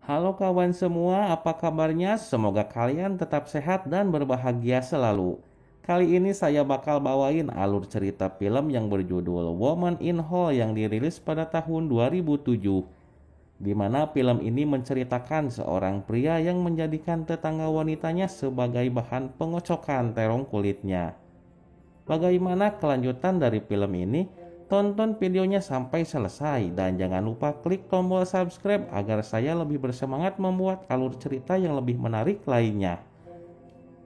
Halo kawan semua, apa kabarnya? Semoga kalian tetap sehat dan berbahagia selalu. Kali ini saya bakal bawain alur cerita film yang berjudul Woman in Hall yang dirilis pada tahun 2007. Di mana film ini menceritakan seorang pria yang menjadikan tetangga wanitanya sebagai bahan pengocokan terong kulitnya. Bagaimana kelanjutan dari film ini? Tonton videonya sampai selesai dan jangan lupa klik tombol subscribe agar saya lebih bersemangat membuat alur cerita yang lebih menarik lainnya.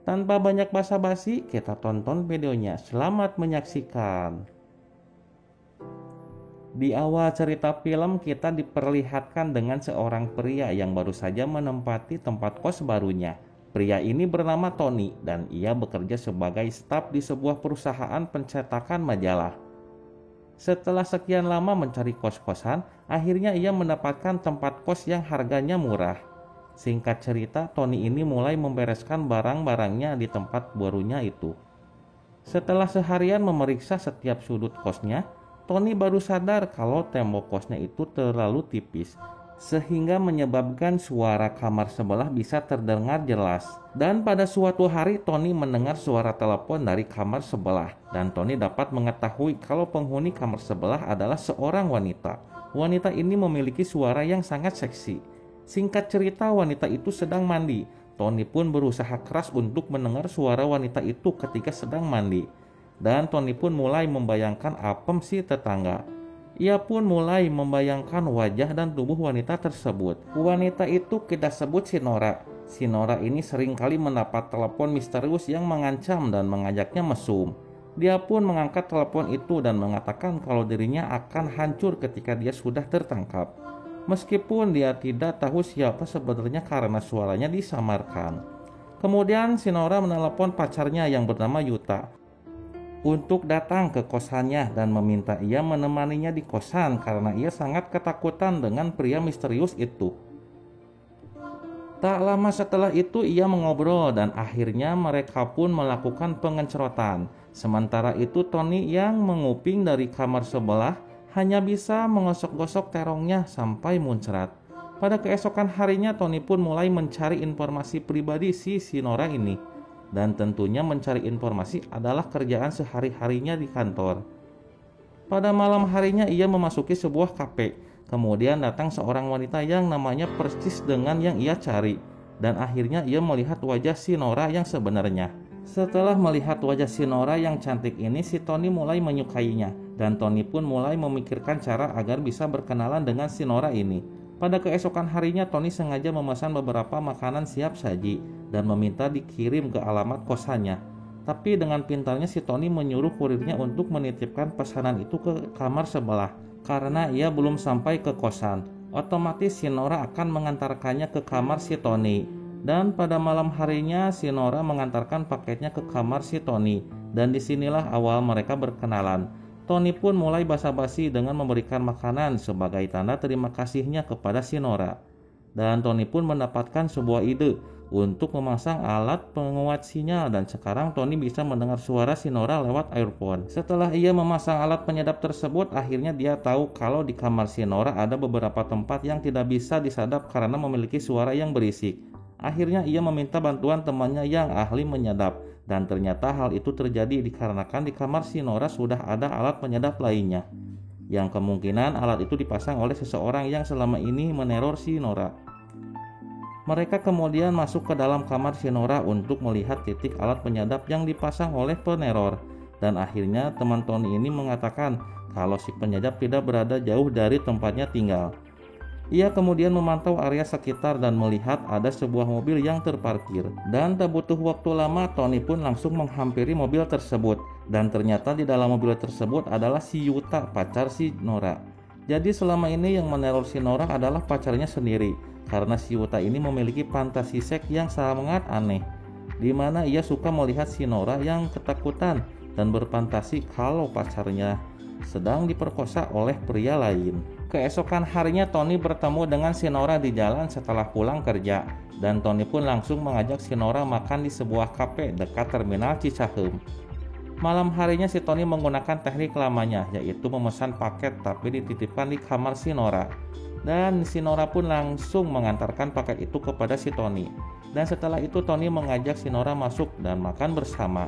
Tanpa banyak basa-basi, kita tonton videonya. Selamat menyaksikan. Di awal cerita film kita diperlihatkan dengan seorang pria yang baru saja menempati tempat kos barunya. Pria ini bernama Tony dan ia bekerja sebagai staf di sebuah perusahaan pencetakan majalah. Setelah sekian lama mencari kos-kosan, akhirnya ia mendapatkan tempat kos yang harganya murah. Singkat cerita, Tony ini mulai membereskan barang-barangnya di tempat barunya itu. Setelah seharian memeriksa setiap sudut kosnya, Tony baru sadar kalau tembok kosnya itu terlalu tipis, sehingga menyebabkan suara kamar sebelah bisa terdengar jelas. Dan pada suatu hari Tony mendengar suara telepon dari kamar sebelah, dan Tony dapat mengetahui kalau penghuni kamar sebelah adalah seorang wanita. Wanita ini memiliki suara yang sangat seksi. Singkat cerita, wanita itu sedang mandi. Tony pun berusaha keras untuk mendengar suara wanita itu ketika sedang mandi. Dan Tony pun mulai membayangkan apem si tetangga. Ia pun mulai membayangkan wajah dan tubuh wanita tersebut. Wanita itu kita sebut si Nora. Si Nora ini seringkali mendapat telepon misterius yang mengancam dan mengajaknya mesum. Dia pun mengangkat telepon itu dan mengatakan kalau dirinya akan hancur ketika dia sudah tertangkap. Meskipun dia tidak tahu siapa sebenarnya karena suaranya disamarkan. Kemudian si Nora menelepon pacarnya yang bernama Yuta untuk datang ke kosannya dan meminta ia menemaninya di kosan karena ia sangat ketakutan dengan pria misterius itu. Tak lama setelah itu ia mengobrol dan akhirnya mereka pun melakukan pengencerotan. Sementara itu Tony yang menguping dari kamar sebelah hanya bisa menggosok-gosok terongnya sampai muncrat. Pada keesokan harinya Tony pun mulai mencari informasi pribadi si Nora ini. Dan tentunya mencari informasi adalah kerjaan sehari-harinya di kantor. Pada malam harinya ia memasuki sebuah kafe. Kemudian datang seorang wanita yang namanya persis dengan yang ia cari. Dan akhirnya ia melihat wajah si Nora yang sebenarnya. Setelah melihat wajah si Nora yang cantik ini, si Tony mulai menyukainya. Dan Tony pun mulai memikirkan cara agar bisa berkenalan dengan si Nora ini. Pada keesokan harinya Tony sengaja memesan beberapa makanan siap saji dan meminta dikirim ke alamat kosannya. Tapi dengan pintarnya si Tony menyuruh kurirnya untuk menitipkan pesanan itu ke kamar sebelah. Karena ia belum sampai ke kosan, otomatis si Nora akan mengantarkannya ke kamar si Tony. Dan pada malam harinya si Nora mengantarkan paketnya ke kamar si Tony. Dan disinilah awal mereka berkenalan. Tony pun mulai basa-basi dengan memberikan makanan sebagai tanda terima kasihnya kepada si Nora. Dan Tony pun mendapatkan sebuah ide untuk memasang alat penguat sinyal dan sekarang Tony bisa mendengar suara si Nora lewat earphone. Setelah ia memasang alat penyadap tersebut, akhirnya dia tahu kalau di kamar si Nora ada beberapa tempat yang tidak bisa disadap karena memiliki suara yang berisik. Akhirnya ia meminta bantuan temannya yang ahli menyadap. Dan ternyata hal itu terjadi dikarenakan di kamar si Nora sudah ada alat penyadap lainnya. Yang kemungkinan alat itu dipasang oleh seseorang yang selama ini meneror si Nora. Mereka kemudian masuk ke dalam kamar si Nora untuk melihat titik alat penyadap yang dipasang oleh peneror. Dan akhirnya teman Tony ini mengatakan kalau si penyadap tidak berada jauh dari tempatnya tinggal. Ia kemudian memantau area sekitar dan melihat ada sebuah mobil yang terparkir. Dan tak butuh waktu lama, Tony pun langsung menghampiri mobil tersebut. Dan ternyata di dalam mobil tersebut adalah si Yuta, pacar si Nora. Jadi selama ini yang meneror si Nora adalah pacarnya sendiri. Karena si Yuta ini memiliki fantasi seks yang sangat aneh. Di mana ia suka melihat si Nora yang ketakutan dan berfantasi kalau pacarnya sedang diperkosa oleh pria lain. Keesokan harinya Tony bertemu dengan si Nora di jalan setelah pulang kerja. Dan Tony pun langsung mengajak si Nora makan di sebuah kafe dekat terminal Cicahem. Malam harinya si Tony menggunakan teknik lamanya, yaitu memesan paket tapi dititipkan di kamar si Nora. Dan si Nora pun langsung mengantarkan paket itu kepada si Tony. Dan setelah itu Tony mengajak si Nora masuk dan makan bersama.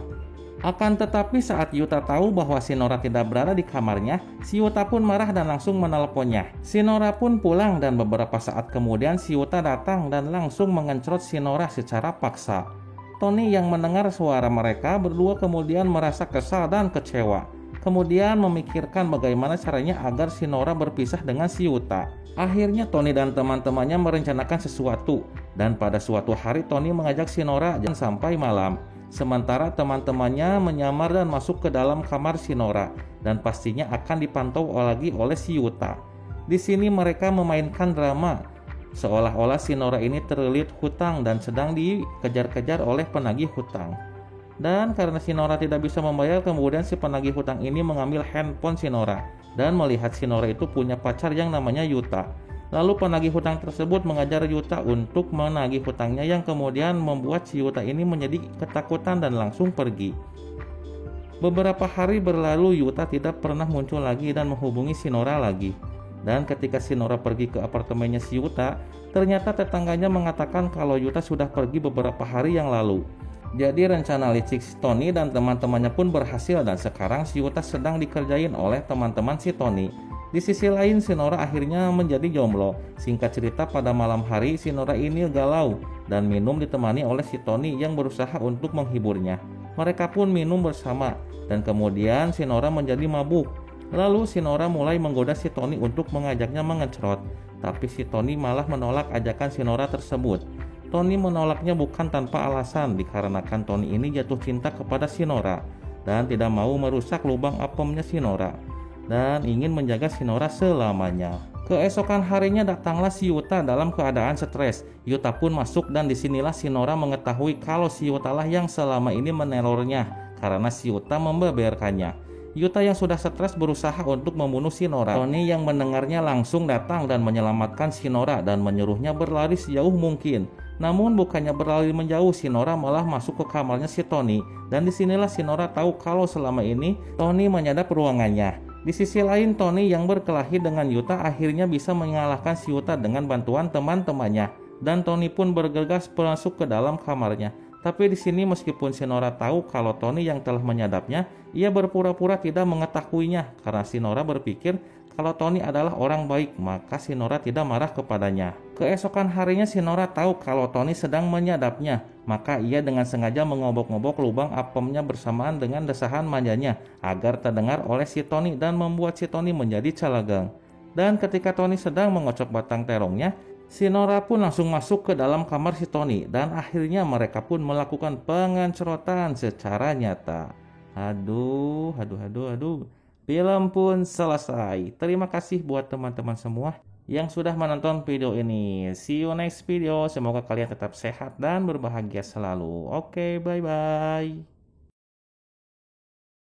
Akan tetapi saat Yuta tahu bahwa si Nora tidak berada di kamarnya, si Yuta pun marah dan langsung menelponnya. Si Nora pun pulang dan beberapa saat kemudian si Yuta datang dan langsung mengencrot si Nora secara paksa. Tony yang mendengar suara mereka berdua kemudian merasa kesal dan kecewa. Kemudian memikirkan bagaimana caranya agar si Nora berpisah dengan si Yuta. Akhirnya Tony dan teman-temannya merencanakan sesuatu, dan pada suatu hari Tony mengajak si Nora jalan sampai malam. Sementara teman-temannya menyamar dan masuk ke dalam kamar si Nora, dan pastinya akan dipantau lagi oleh si Yuta. Di sini mereka memainkan drama, seolah-olah si Nora ini terlilit hutang dan sedang dikejar-kejar oleh penagih hutang. Dan karena si Nora tidak bisa membayar, kemudian si penagih hutang ini mengambil handphone si Nora dan melihat si Nora itu punya pacar yang namanya Yuta. Lalu penagih hutang tersebut mengajar Yuta untuk menagih hutangnya, yang kemudian membuat si Yuta ini menjadi ketakutan dan langsung pergi. Beberapa hari berlalu, Yuta tidak pernah muncul lagi dan menghubungi si Nora lagi. Dan ketika si Nora pergi ke apartemennya si Yuta, ternyata tetangganya mengatakan kalau Yuta sudah pergi beberapa hari yang lalu. Jadi rencana licik si Tony dan teman-temannya pun berhasil, dan sekarang si Yuta sedang dikerjain oleh teman-teman si Tony. Di sisi lain, si Nora akhirnya menjadi jomblo. Singkat cerita, pada malam hari si Nora ini galau dan minum ditemani oleh si Tony yang berusaha untuk menghiburnya. Mereka pun minum bersama dan kemudian si Nora menjadi mabuk. Lalu si Nora mulai menggoda si Tony untuk mengajaknya mengencrot, tapi si Tony malah menolak ajakan si Nora tersebut. Tony menolaknya bukan tanpa alasan, dikarenakan Tony ini jatuh cinta kepada si Nora dan tidak mau merusak lubang apemnya si Nora dan ingin menjaga si Nora selamanya. Keesokan harinya datanglah si Yuta dalam keadaan stres. Yuta pun masuk dan disinilah si Nora mengetahui kalau si Yuta lah yang selama ini menerornya karena si Yuta membeberkannya. Yuta yang sudah stres berusaha untuk membunuh si Nora. Tony yang mendengarnya langsung datang dan menyelamatkan si Nora dan menyuruhnya berlari sejauh mungkin. Namun bukannya berlari menjauh, si Nora malah masuk ke kamarnya si Tony. Dan disinilah si Nora tahu kalau selama ini Tony menyadap ruangannya. Di sisi lain, Tony yang berkelahi dengan Yuta akhirnya bisa mengalahkan si Yuta dengan bantuan teman-temannya. Dan Tony pun bergegas masuk ke dalam kamarnya. Tapi di sini meskipun si Nora tahu kalau Tony yang telah menyadapnya, ia berpura-pura tidak mengetahuinya karena si Nora berpikir kalau Tony adalah orang baik, maka si Nora tidak marah kepadanya. Keesokan harinya si Nora tahu kalau Tony sedang menyadapnya, maka ia dengan sengaja mengobok-ngobok lubang apemnya bersamaan dengan desahan manjanya agar terdengar oleh si Tony dan membuat si Tony menjadi celagang. Dan ketika Tony sedang mengocok batang terongnya, si Nora pun langsung masuk ke dalam kamar si Tony dan akhirnya mereka pun melakukan pengencrotan secara nyata. Aduh. Film pun selesai. Terima kasih buat teman-teman semua yang sudah menonton video ini. See you next video. Semoga kalian tetap sehat dan berbahagia selalu. Oke, bye-bye.